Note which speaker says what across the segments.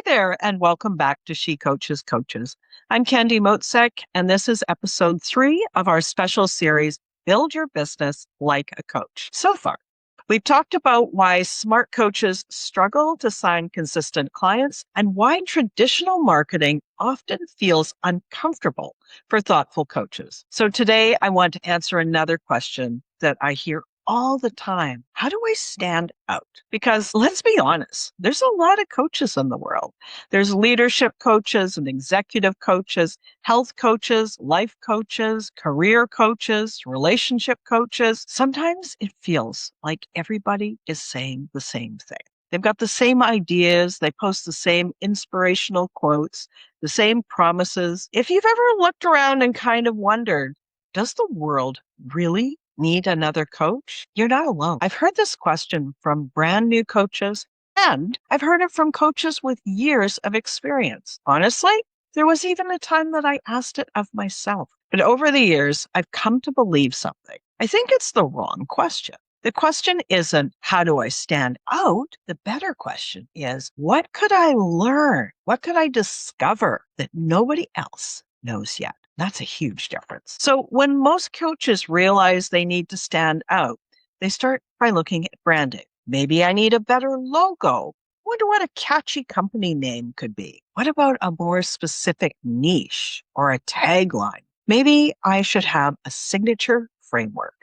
Speaker 1: Hey there, and welcome back to She Coaches Coaches. I'm Candy Motzek, and this is episode 3 of our special series, Build Your Business Like a Coach. So far, we've talked about why smart coaches struggle to sign consistent clients and why traditional marketing often feels uncomfortable for thoughtful coaches. So today, I want to answer another question that I hear all the time. How do I stand out? Because let's be honest, there's a lot of coaches in the world. There's leadership coaches and executive coaches, health coaches, life coaches, career coaches, relationship coaches. Sometimes it feels like everybody is saying the same thing. They've got the same ideas. They post the same inspirational quotes, the same promises. If you've ever looked around and kind of wondered, does the world really need another coach? You're not alone. I've heard this question from brand new coaches, and I've heard it from coaches with years of experience. Honestly, there was even a time that I asked it of myself. But over the years, I've come to believe something. I think it's the wrong question. The question isn't, how do I stand out? The better question is, what could I learn? What could I discover that nobody else knows yet? That's a huge difference. So when most coaches realize they need to stand out, they start by looking at branding. Maybe I need a better logo. Wonder what a catchy company name could be. What about a more specific niche or a tagline? Maybe I should have a signature framework.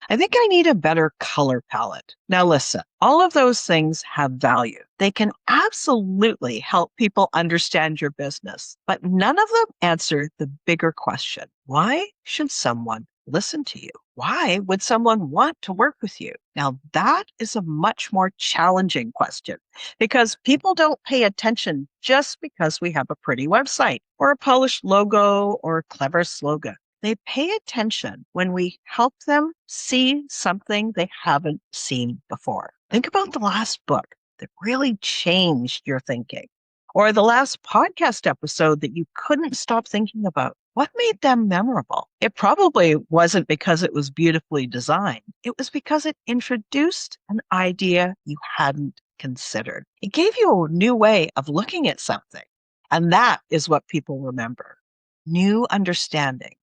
Speaker 1: I think I need a better color palette. Now listen, all of those things have value. They can absolutely help people understand your business, but none of them answer the bigger question. Why should someone listen to you? Why would someone want to work with you? Now that is a much more challenging question because people don't pay attention just because we have a pretty website or a polished logo or a clever slogan. They pay attention when we help them see something they haven't seen before. Think about the last book that really changed your thinking, or the last podcast episode that you couldn't stop thinking about. What made them memorable? It probably wasn't because it was beautifully designed. It was because it introduced an idea you hadn't considered. It gave you a new way of looking at something. And that is what people remember. New understanding,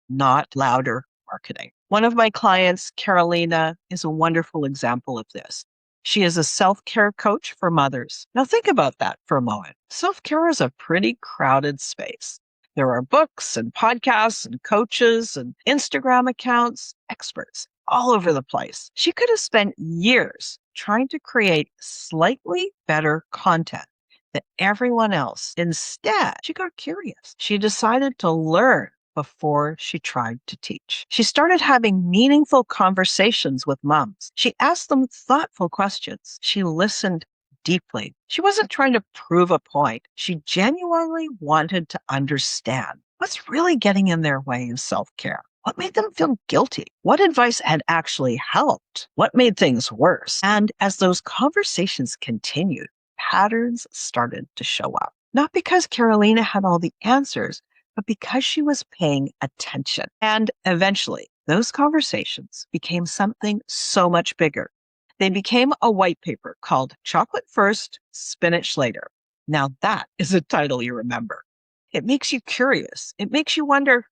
Speaker 1: not louder marketing. One of my clients, Karolina, is a wonderful example of this. She is a self-care coach for mothers. Now think about that for a moment. Self-care is a pretty crowded space. There are books and podcasts and coaches and Instagram accounts, experts all over the place. She could have spent years trying to create slightly better content than everyone else. Instead, she got curious. She decided to learn before she tried to teach. She started having meaningful conversations with moms. She asked them thoughtful questions. She listened deeply. She wasn't trying to prove a point. She genuinely wanted to understand what's really getting in their way of self-care. What made them feel guilty? What advice had actually helped? What made things worse? And as those conversations continued, patterns started to show up. Not because Carolina had all the answers, but because she was paying attention. And eventually, those conversations became something so much bigger. They became a white paper called Chocolate First, Spinach Later. Now that is a title you remember. It makes you curious. It makes you wonder,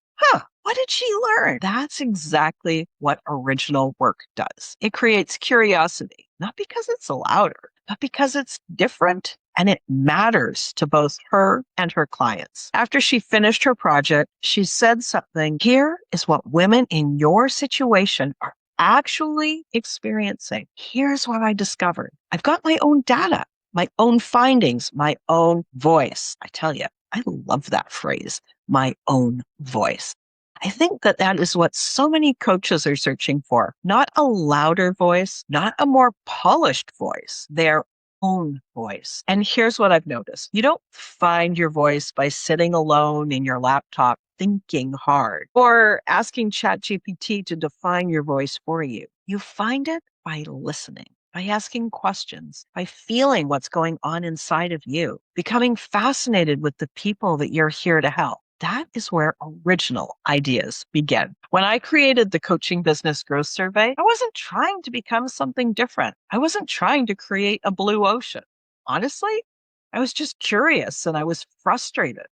Speaker 1: what did she learn? That's exactly what original work does. It creates curiosity, not because it's louder, but because it's different and it matters to both her and her clients. After she finished her project, she said something, here is what women in your situation are actually experiencing. Here's what I discovered. I've got my own data, my own findings, my own voice. I tell you, I love that phrase, my own voice. I think that that is what so many coaches are searching for. Not a louder voice, not a more polished voice, their own voice. And here's what I've noticed. You don't find your voice by sitting alone in your laptop thinking hard or asking ChatGPT to define your voice for you. You find it by listening, by asking questions, by feeling what's going on inside of you, becoming fascinated with the people that you're here to help. That is where original ideas begin. When I created the Coaching Business Growth Survey, I wasn't trying to become something different. I wasn't trying to create a blue ocean. Honestly, I was just curious and I was frustrated.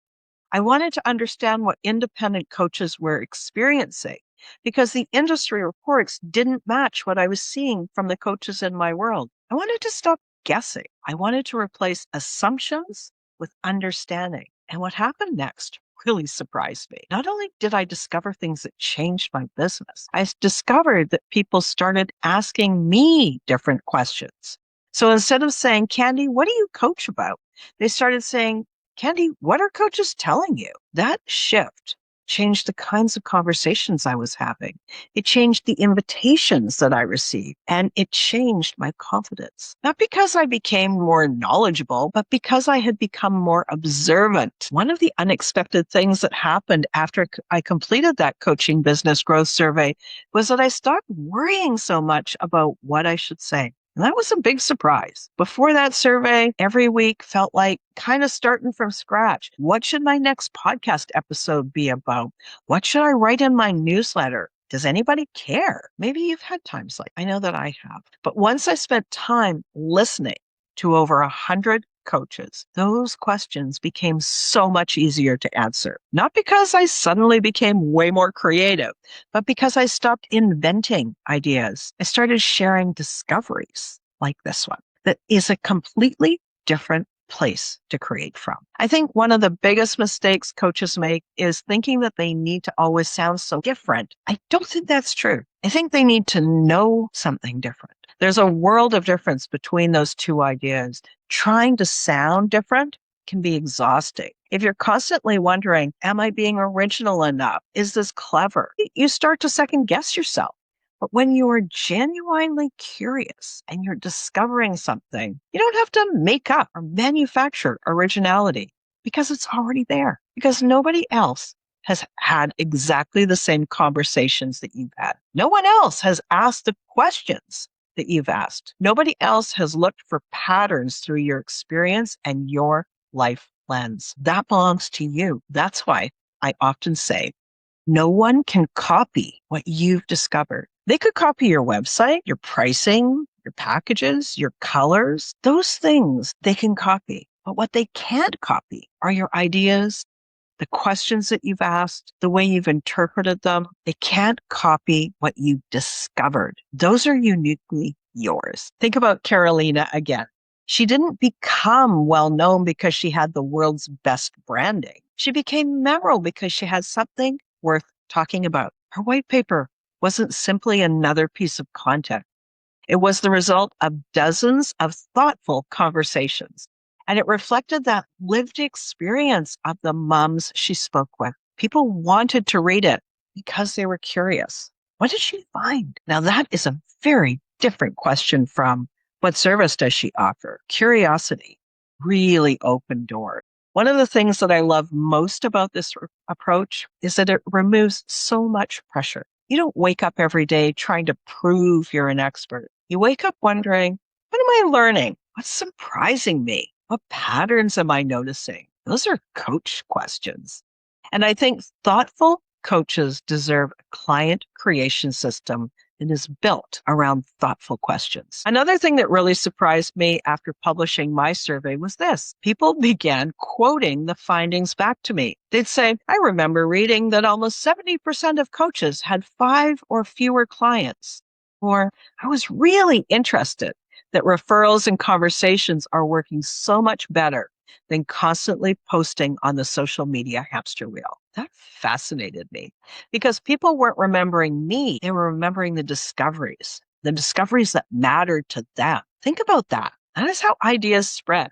Speaker 1: I wanted to understand what independent coaches were experiencing because the industry reports didn't match what I was seeing from the coaches in my world. I wanted to stop guessing. I wanted to replace assumptions with understanding. And what happened next really surprised me. Not only did I discover things that changed my business, discovered that people started asking me different questions. So instead of saying, Candy, what do you coach about? They started saying, Candy, what are coaches telling you? That shift changed the kinds of conversations I was having. It changed the invitations that I received, and it changed my confidence. Not because I became more knowledgeable, but because I had become more observant. One of the unexpected things that happened after I completed that coaching business growth survey was that I stopped worrying so much about what I should say. And that was a big surprise. Before that survey, every week felt like kind of starting from scratch. What should my next podcast episode be about? What should I write in my newsletter? Does anybody care? Maybe you've had times like I know that I have. But once I spent time listening to over 100 coaches, those questions became so much easier to answer. Not because I suddenly became way more creative, but because I stopped inventing ideas. I started sharing discoveries like this one that is a completely different place to create from. I think one of the biggest mistakes coaches make is thinking that they need to always sound so different. I don't think that's true. I think they need to know something different. There's a world of difference between those two ideas. Trying to sound different can be exhausting. If you're constantly wondering, am I being original enough? Is this clever? You start to second guess yourself. But when you are genuinely curious and you're discovering something, you don't have to make up or manufacture originality because it's already there, because nobody else has had exactly the same conversations that you've had. No one else has asked the questions that you've asked. Nobody else has looked for patterns through your experience and your life lens. That belongs to you. That's why I often say, no one can copy what you've discovered. They could copy your website, your pricing, your packages, your colors. Those things they can copy. But what they can't copy are your ideas, the questions that you've asked, the way you've interpreted them. They can't copy what you discovered. Those are uniquely yours. Think about Karolina again. She didn't become well known because she had the world's best branding. She became memorable because she had something worth talking about. Her white paper wasn't simply another piece of content. It was the result of dozens of thoughtful conversations. And it reflected that lived experience of the moms she spoke with. People wanted to read it because they were curious. What did she find? Now, that is a very different question from what service does she offer? Curiosity really opened doors. One of the things that I love most about this approach is that it removes so much pressure. You don't wake up every day trying to prove you're an expert. You wake up wondering, what am I learning? What's surprising me? What patterns am I noticing? Those are coach questions. And I think thoughtful coaches deserve a client creation system that is built around thoughtful questions. Another thing that really surprised me after publishing my survey was this. People began quoting the findings back to me. They'd say, I remember reading that almost 70% of coaches had 5 or fewer clients. Or I was really interested that referrals and conversations are working so much better than constantly posting on the social media hamster wheel. That fascinated me because people weren't remembering me. They were remembering the discoveries that mattered to them. Think about that. That is how ideas spread.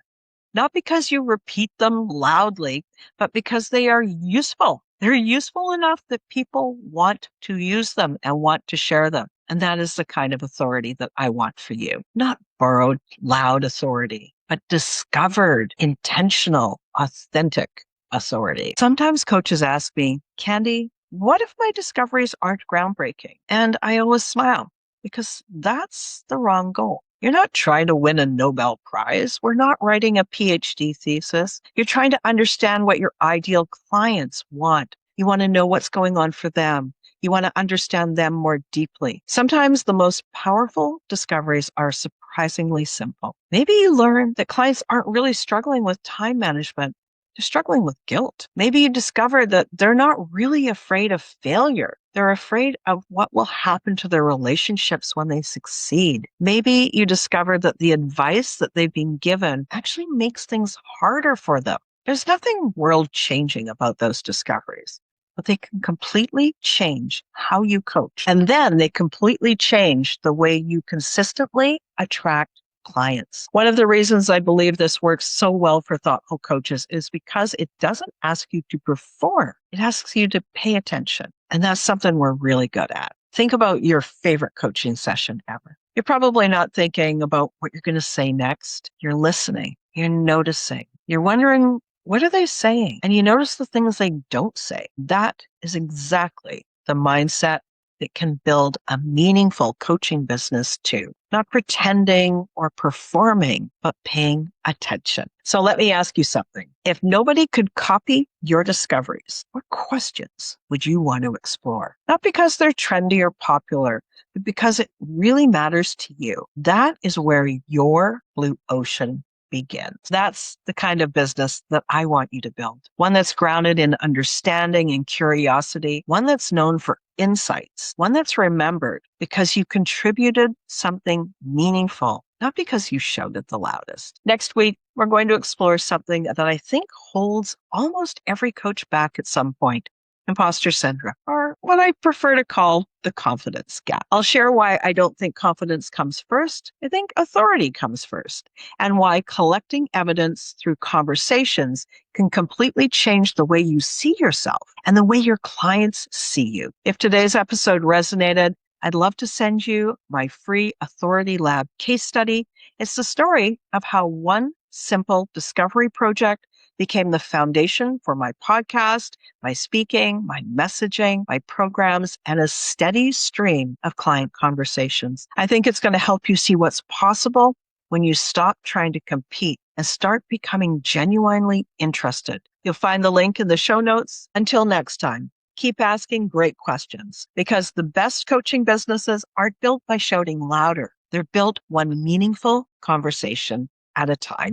Speaker 1: Not because you repeat them loudly, but because they are useful. They're useful enough that people want to use them and want to share them. And that is the kind of authority that I want for you. Not borrowed, loud authority, but discovered, intentional, authentic authority. Sometimes coaches ask me, Candy, what if my discoveries aren't groundbreaking? And I always smile because that's the wrong goal. You're not trying to win a Nobel Prize. We're not writing a PhD thesis. You're trying to understand what your ideal clients want. You want to know what's going on for them. You want to understand them more deeply. Sometimes the most powerful discoveries are surprising surprisingly simple. Maybe you learn that clients aren't really struggling with time management. They're struggling with guilt. Maybe you discover that they're not really afraid of failure. They're afraid of what will happen to their relationships when they succeed. Maybe you discover that the advice that they've been given actually makes things harder for them. There's nothing world-changing about those discoveries, but they can completely change how you coach. And then they completely change the way you consistently attract clients. One of the reasons I believe this works so well for thoughtful coaches is because it doesn't ask you to perform. It asks you to pay attention. And that's something we're really good at. Think about your favorite coaching session ever. You're probably not thinking about what you're going to say next. You're listening. You're noticing. You're wondering, what are they saying? And you notice the things they don't say. That is exactly the mindset that can build a meaningful coaching business too. Not pretending or performing, but paying attention. So let me ask you something. If nobody could copy your discoveries, what questions would you want to explore? Not because they're trendy or popular, but because it really matters to you. That is where your blue ocean begins. That's the kind of business that I want you to build. One that's grounded in understanding and curiosity, one that's known for insights, one that's remembered because you contributed something meaningful, not because you shouted the loudest. Next week, we're going to explore something that I think holds almost every coach back at some point. Imposter syndrome, or what I prefer to call the confidence gap. I'll share why I don't think confidence comes first. I think authority comes first, and why collecting evidence through conversations can completely change the way you see yourself and the way your clients see you. If today's episode resonated, I'd love to send you my free Authority Lab case study. It's the story of how one simple discovery project became the foundation for my podcast, my speaking, my messaging, my programs, and a steady stream of client conversations. I think it's going to help you see what's possible when you stop trying to compete and start becoming genuinely interested. You'll find the link in the show notes. Until next time, keep asking great questions, because the best coaching businesses aren't built by shouting louder. They're built one meaningful conversation at a time.